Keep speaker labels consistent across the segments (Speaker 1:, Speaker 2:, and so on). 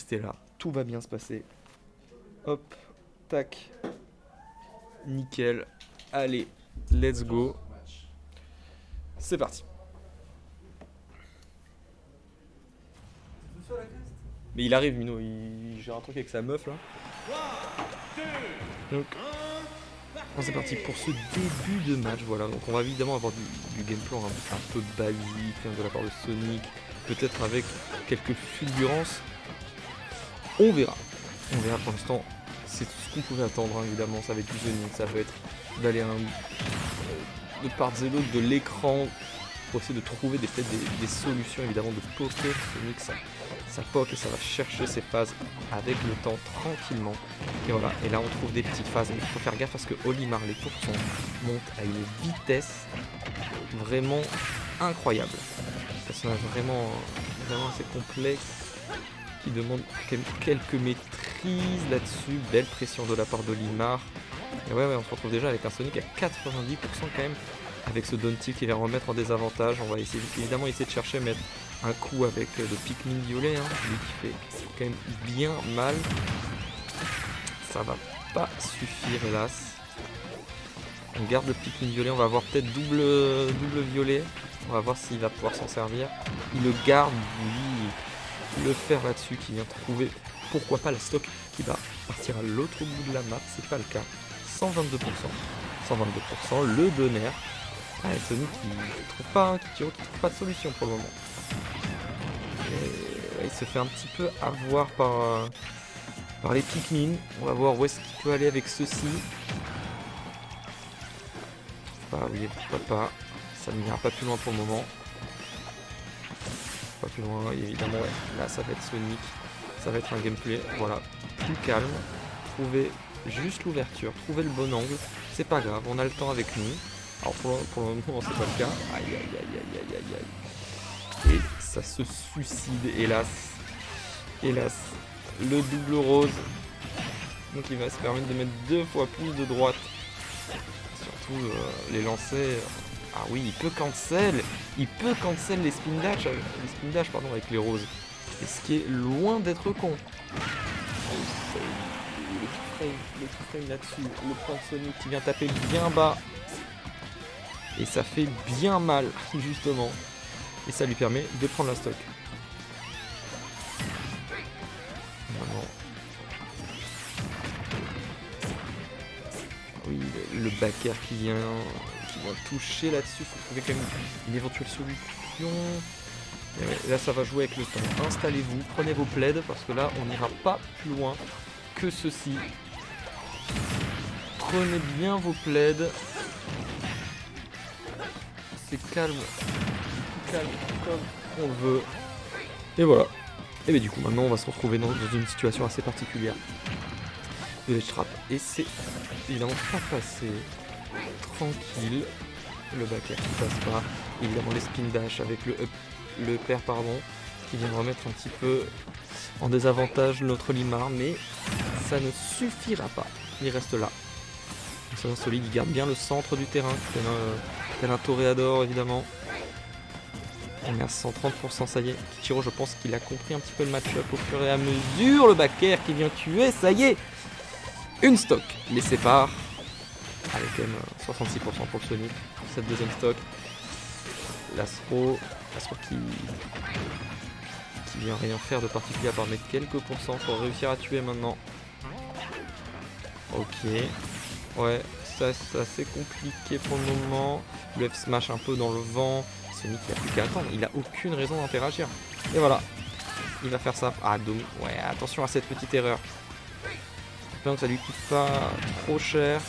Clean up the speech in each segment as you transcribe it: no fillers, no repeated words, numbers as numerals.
Speaker 1: rester là. Tout va bien se passer. Hop, tac. Nickel. Allez, let's go. C'est parti. Mais il arrive, Mino, il gère un truc avec sa meuf là. Donc, c'est parti pour ce début de match. Voilà, donc on va évidemment avoir du gameplay un peu basique de la part de Sonic, peut-être avec quelques fulgurances. On verra pour l'instant. C'est tout ce qu'on pouvait attendre, hein, évidemment. Ça va être du Sonic, ça va être d'aller de part et d'autre de l'écran pour essayer de trouver peut-être des solutions, évidemment, de poker. Sonic, ça poke et ça va chercher ses phases avec le temps, tranquillement. Et voilà, et là on trouve des petites phases. Il faut faire gaffe parce que Olimar, les tours montent à une vitesse vraiment incroyable. Un personnage vraiment assez complexe qui demande quelques maîtrises là-dessus. Belle pression de la part d'Olimar. Et ouais, on se retrouve déjà avec un Sonic à 90% quand même. Avec ce down tilt qui vient remettre en désavantage. On va évidemment essayer de chercher mettre un coup avec le Pikmin violet, hein, lui qui fait quand même bien mal. Ça va pas suffire, hélas. On garde le Pikmin violet, on va avoir peut-être double violet. On va voir s'il va pouvoir s'en servir. Il le garde, lui, le fer là-dessus qui vient trouver, pourquoi pas la stock qui va partir à l'autre bout de la map, c'est pas le cas. 122%, le donner. Ah, Sonic qui trouve pas de solution pour le moment. Et, il se fait un petit peu avoir par les Pikmin. On va voir où est-ce qu'il peut aller avec ceci. Bah oui, pourquoi pas. Ça n'ira pas plus loin pour le moment. Pas plus loin, et évidemment, ouais. Là ça va être Sonic. Ça va être un gameplay, voilà, plus calme. Trouver juste l'ouverture, trouver le bon angle. C'est pas grave, on a le temps avec nous. Alors pour le moment c'est pas le cas. Aïe. Et ça se suicide, hélas. Le double rose. Donc il va se permettre de mettre 2 fois plus de droite. Surtout les lancers. Ah oui, il peut cancel les spin dash avec les roses. Et ce qui est loin d'être con. Le frame là-dessus, le point de Sonic qui vient taper bien bas. Et ça fait bien mal, justement. Et ça lui permet de prendre la stock. Vraiment. Oui, le backer qui vient toucher là-dessus. Il faut trouver quand même une éventuelle solution. Et là, ça va jouer avec le temps. Installez-vous, prenez vos plaids, parce que là, on n'ira pas plus loin que ceci. Prenez bien vos plaids. C'est calme comme on veut. Et voilà. Et bien du coup maintenant on va se retrouver dans une situation assez particulière de l'edge trap. Et c'est évidemment pas passé tranquille. Le backer qui passe pas. Évidemment les spin dash avec le pair qui vient remettre un petit peu en désavantage notre Olimar, mais ça ne suffira pas. Il reste là. C'est un solide, il garde bien le centre du terrain, tel un toréador évidemment. On est à 130%, ça y est. Kichiro, je pense qu'il a compris un petit peu le match-up au fur et à mesure. Le backer qui vient tuer, ça y est. Une stock les sépare. Avec quand même 66% pour le Sonic. Cette deuxième stock. L'Astro qui vient rien faire de particulier à part mettre quelques pourcents. Faut réussir à tuer maintenant. Ok. Ouais, ça c'est assez compliqué pour le moment. Le F-smash un peu dans le vent. Sonic il a plus qu'à attendre, il a aucune raison d'interagir. Et voilà, il va faire ça. Ah, ouais, attention à cette petite erreur. J'espère que ça lui coûte pas trop cher.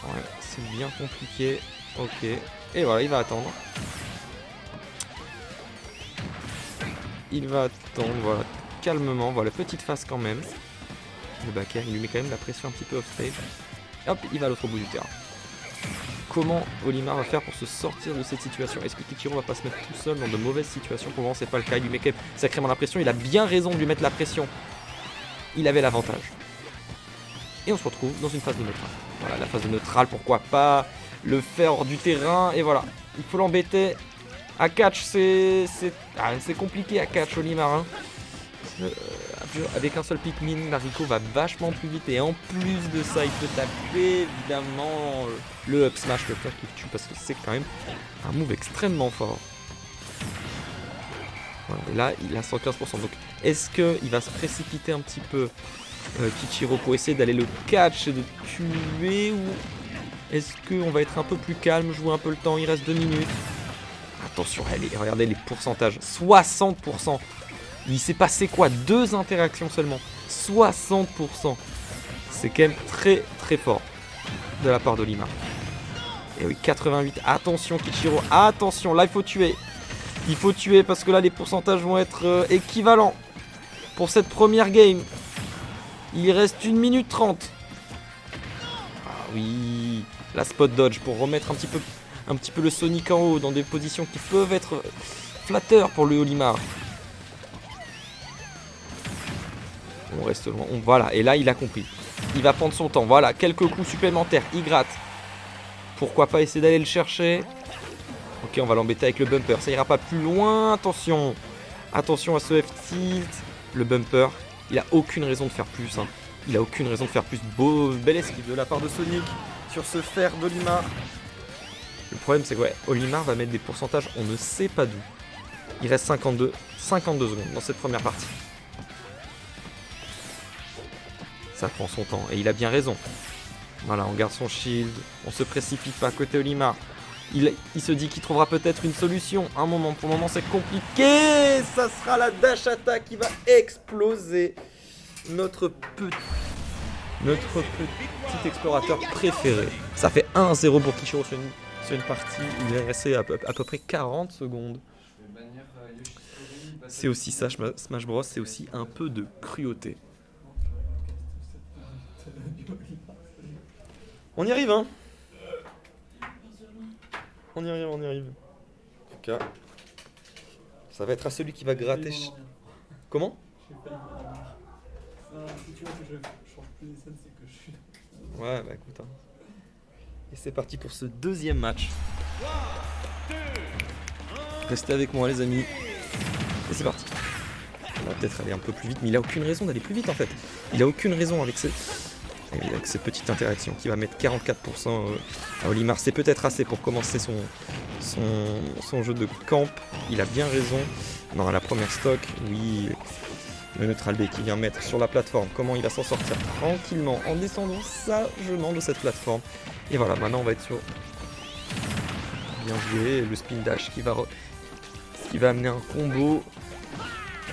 Speaker 1: Ouais, c'est bien compliqué. Ok, et voilà, il va attendre. Voilà, calmement. Voilà, petite phase quand même. Le backer, il lui met quand même la pression un petit peu off-stage. Hop, il va à l'autre bout du terrain. Comment Olimar va faire pour se sortir de cette situation? Est-ce que Kichiro va pas se mettre tout seul dans de mauvaises situations? Pour le moment c'est pas le cas, il lui met quand même sacrément la pression, il a bien raison de lui mettre la pression. Il avait l'avantage. Et on se retrouve dans une phase de neutrale. Voilà, la phase de neutrale, pourquoi pas le faire hors du terrain, et voilà. Il faut l'embêter À catch, c'est compliqué à catch, Olimar. Hein. Avec un seul Pikmin, Mariko va vachement plus vite. Et en plus de ça, il peut taper évidemment le up smash, le clair qui tue, parce que c'est quand même un move extrêmement fort. Voilà, et là, il a 115%. Donc, est-ce qu'il va se précipiter un petit peu, Kichiro, pour essayer d'aller le catch et de tuer, ou est-ce qu'on va être un peu plus calme, jouer un peu le temps? Il reste 2 minutes. Attention, allez, regardez les pourcentages. 60%. Il s'est passé quoi? 2 interactions seulement. 60%. C'est quand même très très fort de la part d'Olimar. Et oui, 88. Attention Kichiro, attention, là il faut tuer. Il faut tuer parce que là les pourcentages vont être équivalents pour cette première game. Il reste 1 minute 30. Ah oui, la spot dodge pour remettre un petit peu le Sonic en haut dans des positions qui peuvent être flatteurs pour le Olimar. On reste loin. Voilà, et là il a compris. Il va prendre son temps. Voilà, quelques coups supplémentaires. Il gratte. Pourquoi pas essayer d'aller le chercher? Ok, on va l'embêter avec le bumper. Ça ira pas plus loin. Attention. Attention à ce F-tilt. Le bumper. Il a aucune raison de faire plus. Hein. Il a aucune raison de faire plus. Belle esquive de la part de Sonic sur ce fer d'Olimar. Le problème, c'est que ouais, Olimar va mettre des pourcentages, on ne sait pas d'où. Il reste 52 secondes dans cette première partie. Ça prend son temps, et il a bien raison. Voilà, on garde son shield, on se précipite pas à côté Olimar. Il se dit qu'il trouvera peut-être une solution. Un moment, pour le moment c'est compliqué. Ça sera la dash attack qui va exploser notre petit explorateur préféré. Ça fait 1-0 pour Kichiro sur une partie où il est resté à peu près 40 secondes. C'est aussi ça, Smash Bros, c'est aussi un peu de cruauté. On y arrive, hein. On y arrive. En tout cas, ça va être à celui qui va gratter. Comment? Ouais, bah écoute. Hein. Et c'est parti pour ce deuxième match. Restez avec moi, les amis. Et c'est parti. On va peut-être aller un peu plus vite, mais il a aucune raison d'aller plus vite en fait. Il a aucune raison avec ces petites interactions qui va mettre 44% à Olimar. C'est peut-être assez pour commencer son jeu de camp. Il a bien raison. Non, à la première stock, oui, le Neutral B qui vient mettre sur la plateforme. Comment il va s'en sortir tranquillement en descendant sagement de cette plateforme. Et voilà, maintenant on va être sur... Bien joué, le spin dash qui va amener un combo.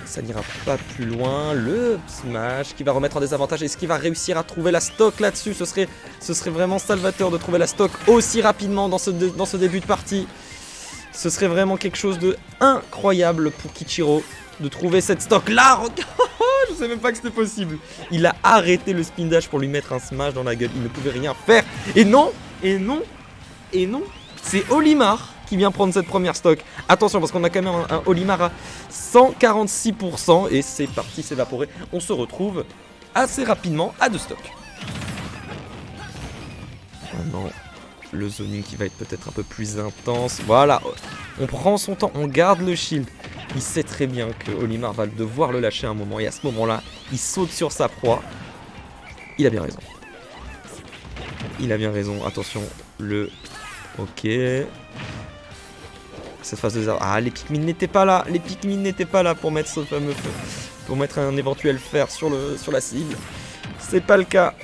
Speaker 1: Ça n'ira pas plus loin. Le smash qui va remettre en désavantage. Est-ce qu'il va réussir à trouver la stock là-dessus? Ce serait vraiment salvateur de trouver la stock aussi rapidement dans ce début de partie. Ce serait vraiment quelque chose de incroyable pour Kichiro de trouver cette stock là. Je sais même pas que c'était possible. Il a arrêté le spin dash pour lui mettre un smash dans la gueule. Il ne pouvait rien faire. Et non. C'est Olimar qui vient prendre cette première stock. Attention parce qu'on a quand même un Olimar à 146% et c'est parti s'évaporer. On se retrouve assez rapidement à 2 stocks. Maintenant, le zoning qui va être peut-être un peu plus intense. Voilà, on prend son temps, on garde le shield. Il sait très bien que Olimar va devoir le lâcher à un moment et à ce moment-là, il saute sur sa proie. Il a bien raison. Attention, Ok. Cette phase de désert. Ah, les Pikmin n'étaient pas là. Pour mettre ce fameux feu. Pour mettre un éventuel fer sur la cible. C'est pas le cas.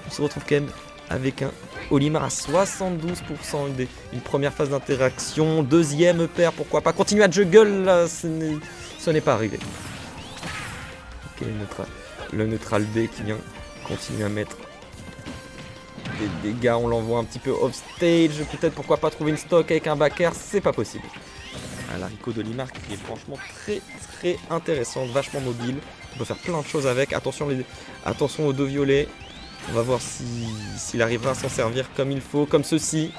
Speaker 1: On se retrouve quand même avec un Olimar à 72%. Une première phase d'interaction. Deuxième paire, pourquoi pas. Continuer à juggle là. Ce n'est pas arrivé. Ok, le Neutral B qui vient continuer à mettre des dégâts, on l'envoie un petit peu off stage, peut-être pourquoi pas trouver une stock avec un back air, c'est pas possible. La Rico d'Olimar qui est franchement très très intéressante, vachement mobile, on peut faire plein de choses avec, attention aux deux violets, on va voir s'il arrivera à s'en servir comme il faut, comme ceci.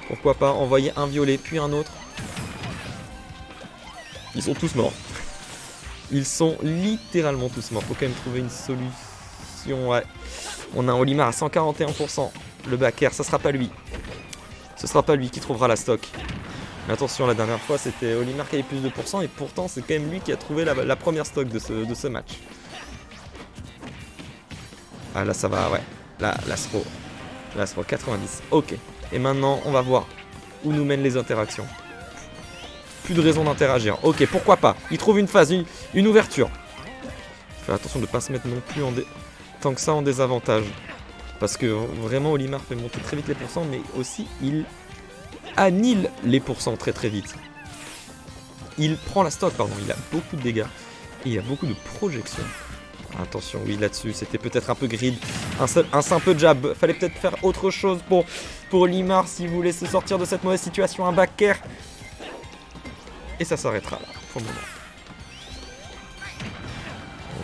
Speaker 1: Pourquoi pas envoyer un violet puis un autre. Ils sont tous morts. Ils sont littéralement tous morts, faut quand même trouver une solution, ouais. On a un Olimar à 141%. Le back air, ça sera pas lui. Ce sera pas lui qui trouvera la stock. Mais attention, la dernière fois, c'était Olimar qui avait plus de pourcents, et pourtant, c'est quand même lui qui a trouvé la première stock de ce match. Ah, là, ça va, ouais. Là, l'Astro. L'Astro, 90. Ok. Et maintenant, on va voir où nous mènent les interactions. Plus de raison d'interagir. Ok, pourquoi pas. Il trouve une phase, une ouverture. Faire attention de ne pas se mettre non plus tant que ça en désavantage. Parce que vraiment, Olimar fait monter très vite les pourcents, mais aussi, il annule les pourcents très très vite. Il prend la stock, pardon. Il a beaucoup de dégâts. Et il a beaucoup de projections. Attention, oui, là-dessus, c'était peut-être un peu grid. Un simple jab. Fallait peut-être faire autre chose pour Olimar s'il voulait se sortir de cette mauvaise situation. Un back air. Et ça s'arrêtera là, pour le moment.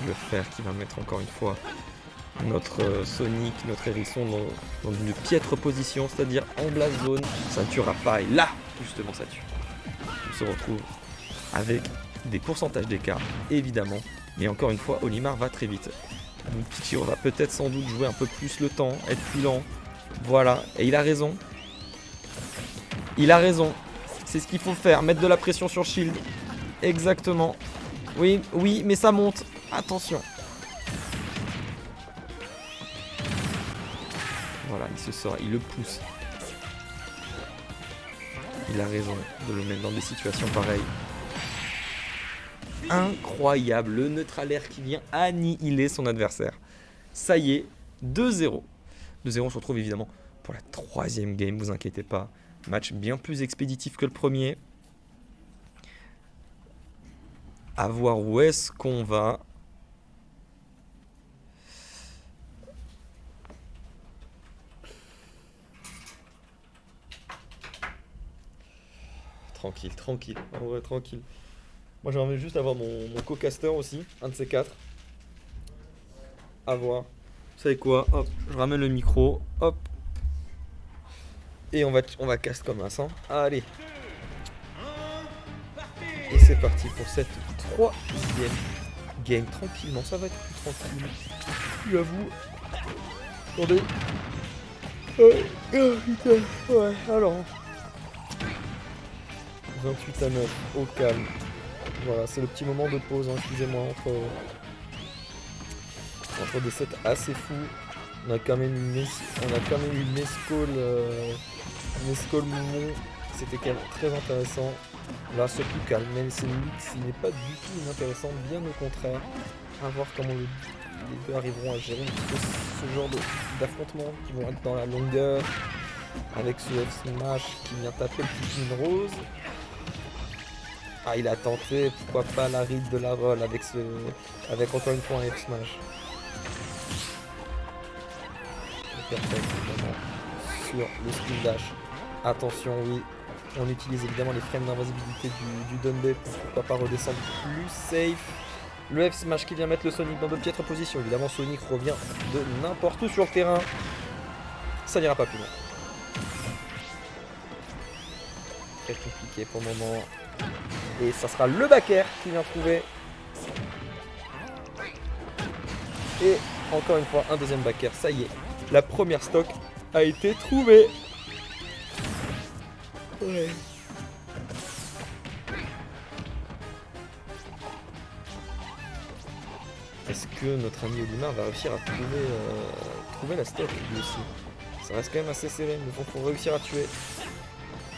Speaker 1: Et le fer qui va mettre encore une fois notre Sonic, notre hérisson dans une piètre position, c'est-à-dire en blast zone. Ça ne tuera pas. Et là, justement, ça tue. On se retrouve avec des pourcentages d'écart, évidemment. Mais encore une fois, Olimar va très vite. Donc Kichiro va peut-être sans doute jouer un peu plus le temps, être plus lent. Voilà, et il a raison. Il a raison. C'est ce qu'il faut faire, mettre de la pression sur Shield. Exactement. Oui, oui, mais ça monte. Attention. Voilà, il se sort, il le pousse. Il a raison de le mettre dans des situations pareilles. Incroyable, le neutralaire qui vient annihiler son adversaire. Ça y est, 2-0. 2-0, on se retrouve évidemment pour la troisième game, vous inquiétez pas. Match bien plus expéditif que le premier. À voir où est-ce qu'on va. Tranquille, tranquille, en vrai, tranquille. Moi j'aimerais juste avoir mon co-caster aussi, un de ces quatre. À voir. Vous savez quoi? Hop, je ramène le micro, hop. Et on va cast comme un sang. Allez. Et c'est parti pour cette troisième game. Tranquillement, ça va être plus tranquille. J'avoue. Attendez. Ouais, alors. 28-9, au calme. Voilà, c'est le petit moment de pause, hein, excusez-moi, entre des sets assez fous. On a quand même une Nescall Moumon, c'était quand même très intéressant. Là, c'est plus calme, même si le mix il n'est pas du tout inintéressant, bien au contraire. À voir comment les deux arriveront à gérer un petit peu ce genre d'affrontements qui vont être dans la longueur. Avec ce F-Smash qui vient taper le petit Rose. Ah, il a tenté, pourquoi pas la ride de la roll avec encore une fois un F-Smash. Perfect, évidemment, sur le spin dash. Attention, oui, on utilise évidemment les frames d'invisibilité du Dunbay pour pourquoi pas redescendre plus safe. Le F-Smash qui vient mettre le Sonic dans de piètres positions. Évidemment, Sonic revient de n'importe où sur le terrain. Ça n'ira pas plus loin. Très compliqué pour le moment. Et ça sera le back air qui vient trouver. Et encore une fois, un deuxième back air. Ça y est, la première stock a été trouvée. Ouais. Est-ce que notre ami Olimar va réussir à trouver la stock lui aussi? Ça reste quand même assez serré, mais bon, faut réussir à tuer.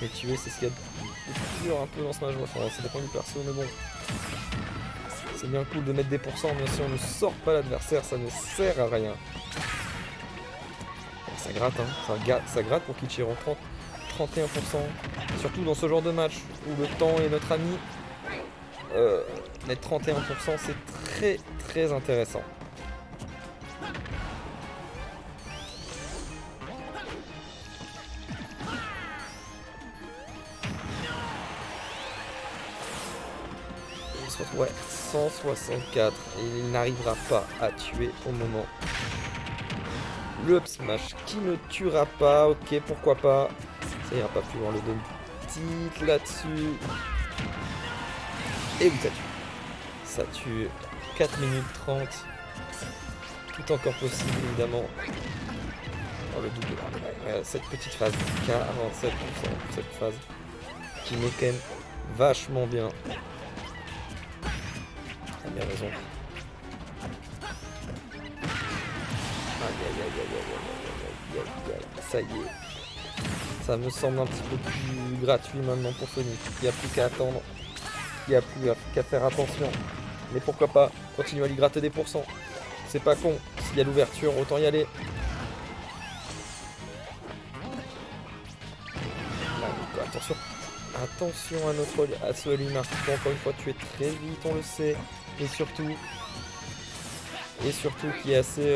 Speaker 1: Et tuer, c'est ce qu'il y a de plus dur un peu dans ce match. Enfin, ça dépend du perso, mais bon. C'est bien cool de mettre des pourcents, mais si on ne sort pas l'adversaire, ça ne sert à rien. Ça gratte, hein. Ça gratte pour Kichiro. 31%. Surtout dans ce genre de match où le temps est notre ami. Mettre 31%, c'est très très intéressant. Ouais, 164 et il n'arrivera pas à tuer au moment. Le up smash qui ne tuera pas, ok, pourquoi pas. Ça ira pas plus loin, le donne petite là-dessus. Et oui, ça tue. Ça tue 4 minutes 30. Tout encore possible, évidemment. Oh, le double. Ouais, cette petite phase, 47% pour cette phase. qui met quand même vachement bien. T'as bien raison. Ça y est. Ça me semble un petit peu plus gratuit maintenant pour Sonic. Il n'y a plus qu'à attendre. Il n'y a plus qu'à faire attention. Mais pourquoi pas continuer à lui gratter des pourcents. C'est pas con. S'il y a l'ouverture, autant y aller. Là, attention. Attention à ce Olimar. Encore une fois, tu es très vite, on le sait. Et surtout qui est assez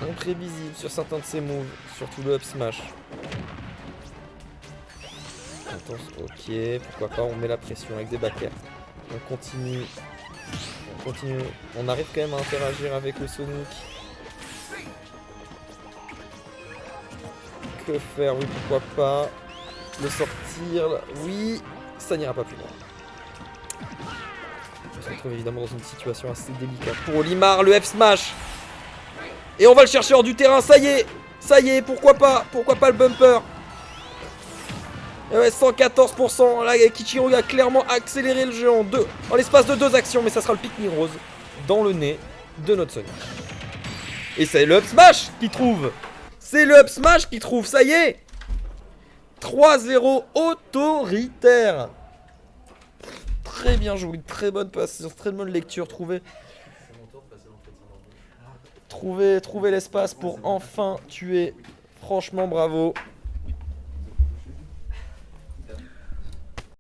Speaker 1: imprévisible sur certains de ses moves. Surtout le up smash. Attention, ok, pourquoi pas, on met la pression avec des back air. On continue. On arrive quand même à interagir avec le Sonic. Que faire? Oui, pourquoi pas. Le sortir. Oui, ça n'ira pas plus loin. On se retrouve évidemment dans une situation assez délicate. Pour Olimar, le F-Smash. Et on va le chercher hors du terrain, ça y est, pourquoi pas le bumper. Et ouais, 114%, là Kichiro a clairement accéléré le jeu en l'espace de 2 actions, mais ça sera le Pikmin Rose dans le nez de notre Sonic. Et c'est le Up Smash qui trouve. C'est le Up Smash qui trouve, ça y est. 3-0 autoritaire. Très bien joué, très bonne patience, très bonne lecture, trouver l'espace pour enfin tuer. Franchement, bravo.